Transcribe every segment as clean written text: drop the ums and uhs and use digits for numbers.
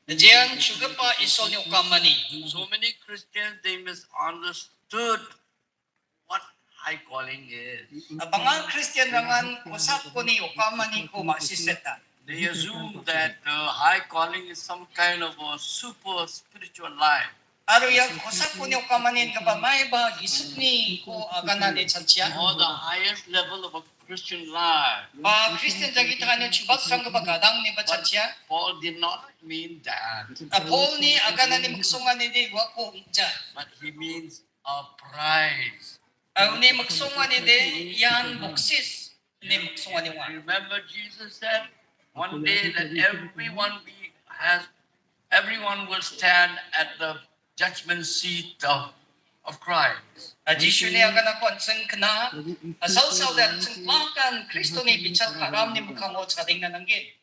Diyan juga pa isol ni ukamani. So many Christians, they misunderstood what high calling is. Abangan Christian rangan kusap ko ni ukamani ko masiseta. They assume that high calling is some kind of a super spiritual life. Aro yang kusap ko ni ukamanin ka ba may ba gisip ni ko agana ni chansya? Or the highest level of a Christian life. Ba Christian jagi takan ni chibat sang ka ba gadang ni ba chansya? Paul did not mean that. Paul ni agana ni magsungan ni di wa ko ija. But he means a prize. Ni magsungan ni di yan buksis ni magsungan ni wa. Remember Jesus said one day that everyone will stand at the judgment seat of Christ. Jishu ni agana ko anseng kena asal-sal dan makan Kristo ni bicara haram ni mukhang o chating na nanggit.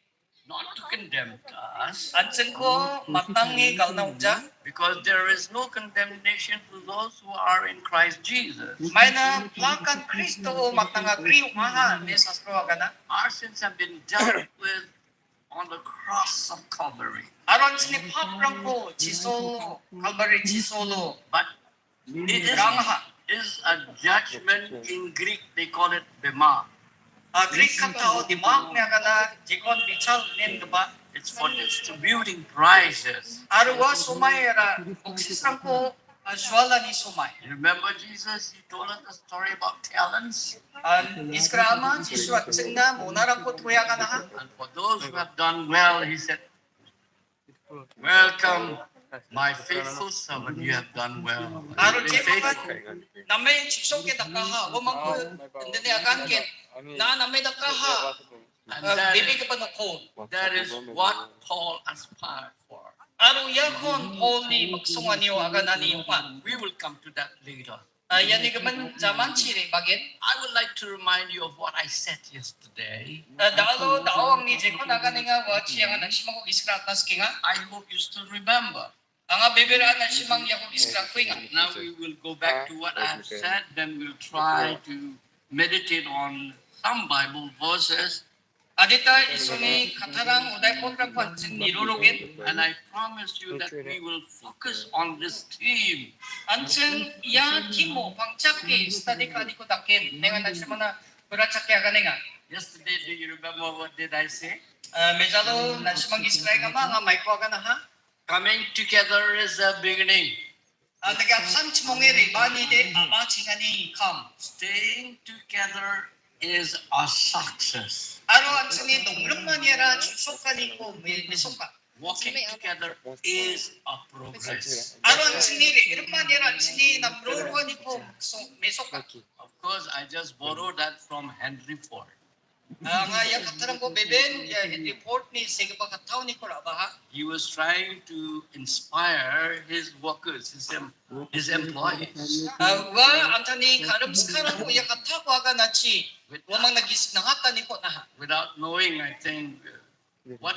Not to condemn us. Anseng ko matangi galna uja. Because there is no condemnation to those who are in Christ Jesus. May na makan Kristo o matanga kriumahan ni sastro agana. Our sins have been dealt with on the cross of Calvary. Aron sini paprang ko chisolo Calvary chisolo. But it is a judgment in Greek. They call it bema. Greek kata o dimak niya kana jikon bichal nin ba? It's for distributing prizes. Arwa sumay ra oksisang ko aswala ni sumay. Remember Jesus? He told us the story about talents. Iskrama siswat singa munara ko tuya kana ha. And for those who have done well, he said, "Welcome, my faithful servant. You have done well." Aro jepat namay chisok ke dakaha o mangko ndene akan ken na namay dakaha. Bibi ka pa nako. That is what Paul aspired for. Aro yakon Paul ni magsungan niyo agana niyo pa. We will come to that later. Yan ni gaman zaman chire bagin. I would like to remind you of what I said yesterday. Dalo daawang ni jeko nagani nga wachi ang nagsimang ko iskratas kinga. I hope you still remember. Ang bibiraan na simang yakong iskrat ko nga. Now we will go back to what I have said, then we'll try to meditate on some Bible verses. Adita isuni katarang uday program ko nirulugin. And I promise you that we will focus on this theme. Ansen ya timo pangchake study ka di ko takin. Nengan nagsimang na kurachake agani nga. Yesterday, do you remember what did I say? Mejalo nagsimang iskray ka ba nga may ko agana ha? Coming together is a beginning. Nagapsan chimongeri bani de amachingani come. Staying together is a success. Aro ansini dongrumman yara chusokani ko mesoka. Walking together is a progress. Aro ansini irman yara ansini namrorwani ko mesoka. Of course, I just borrowed that from Henry Ford. Nga ya katarang ko beben ya report ni segba kataw ni ko ba. He was trying to inspire his workers, his employees. Wa antani karam sekarang ko ya kataw aga nachi. Wamang nagis nangata ni ko na. Without knowing, I think, what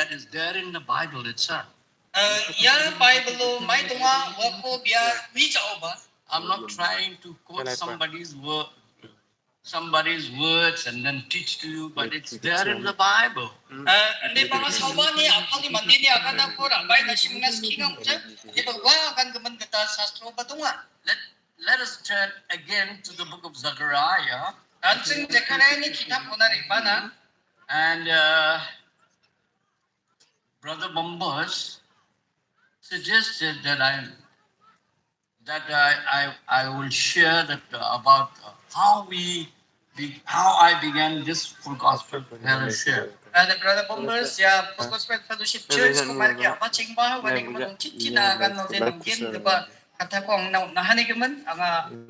that is there in the Bible itself. Ya Bible may tunga wako biya bijao ba. I'm not trying to quote somebody's words and then teach to you, but it's there in the Bible. Hindi pa nga sawa ni apal ni mandi ni akan na kora. Bay na simas kingang uja. Di ba wa akan gaman kata sastro ba tunga. Let us turn again to the book of Zechariah. Ansing Zechariah ni kitab ko na rin ba na? And Brother Bombas suggested that I will share that about how I began this full gospel fellowship. And Brother Bombers, ya Gospel Fellowship Church kumari kaya paching ba wali kaman chichina kan no din ang gin diba kata ko ang nahani kaman ang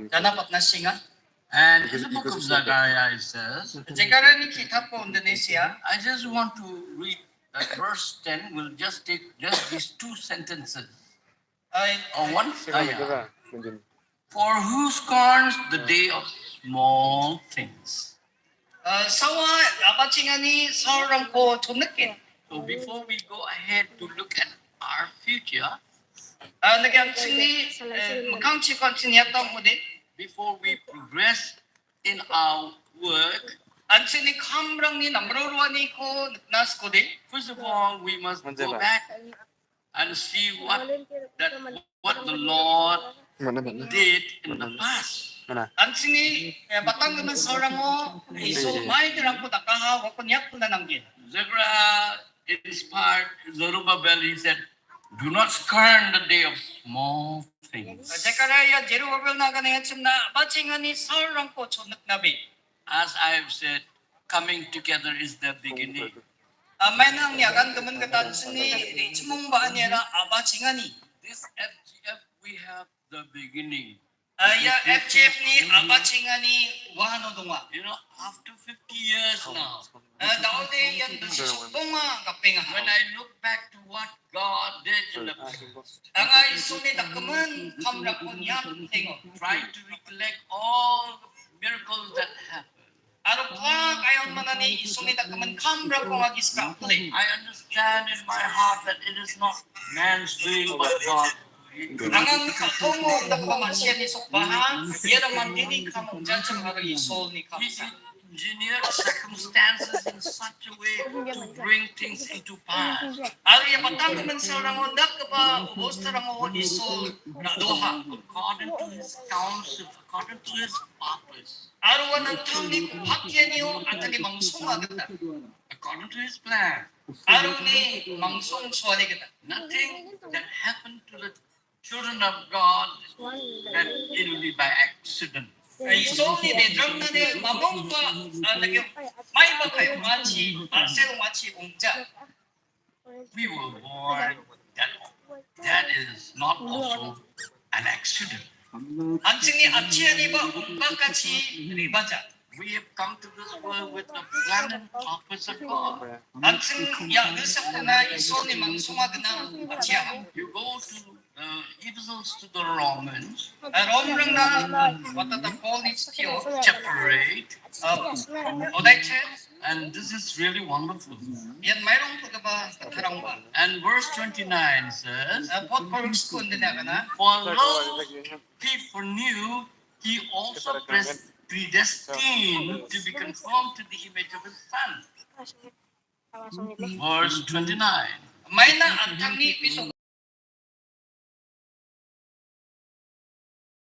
ganapat na singa. And in the book of Zechariah it says, Zechariah ni kitab ko Indonesia. I just want to read verse 10. We'll just take just these two sentences. For who scorns the day of small things? Sawa apachingani sarang ko tunakin. So before we go ahead to look at our future, before we progress in our work, Anjing ni kamrang ni namruruan ni ko nas ko di. First of all, we must go back and see what the Lord did in the past. Anjing ni batang naman seorang mo iso may dirang ko takaha wa ko niyak ko na nanggit. Zechariah inspired Zerubbabel. He said, "Do not scorn the day of small things." Zechariah Zerubbabel na ganyan na bachingan ni seorang ko chunat nabi. As I have said, coming together is the beginning. May nang yagan kaman katan sini chumong ba niya abachingan ni. This FGF, we have the beginning. Ya FGF ni abachingan ni wahano dunga. You know, after 50 years now, Daote yan bunga kapinga. when I look back to what God did in the past, Ang iso ni dakaman kamra ko niya tingo. trying to recollect all the miracles that happened, Ano pa kayon man ni iso ni dakaman kamra ko agis ka puli. I understand in my heart that it is not man's doing but God's doing. Ang katungo ng pamasya ni Sukbahan, yan ang mandini kamong judging mga iso ni He Kamsa. engineered circumstances in such a way to bring things into pass. Ari yung matang naman sa orang undak ka ba, ubos na lang ako iso na doha. According to his counsel, according to his purpose, Arawan ang tao ni kuhakya niyo at ni mangsong agad. according to his plan. Araw ni mangsong suwali kita. Nothing that happened to the children of God, that it will be by accident. Iso ni Dedram na ni mamong pa, may ba kayo machi, parselo machi ungja. We were born, that is not also an accident. Anjing ni achiya ni ba umpakachi ribaja. We have come to this world with the plan and purpose of God. Anjing ya gusak na iso ni mangsong agad na achiya. You go to epistles to the Romans, Romrang na watata Paul ni Tiyo, chapter 8, Odaiche, and this is really wonderful. yan mayroong pagkaba katarang ba. And verse 29 says, Pot parang school din na ka na. "For those he foreknew, he also predestined to be conformed to the image of his Son." Verse 29. May na ang tangi piso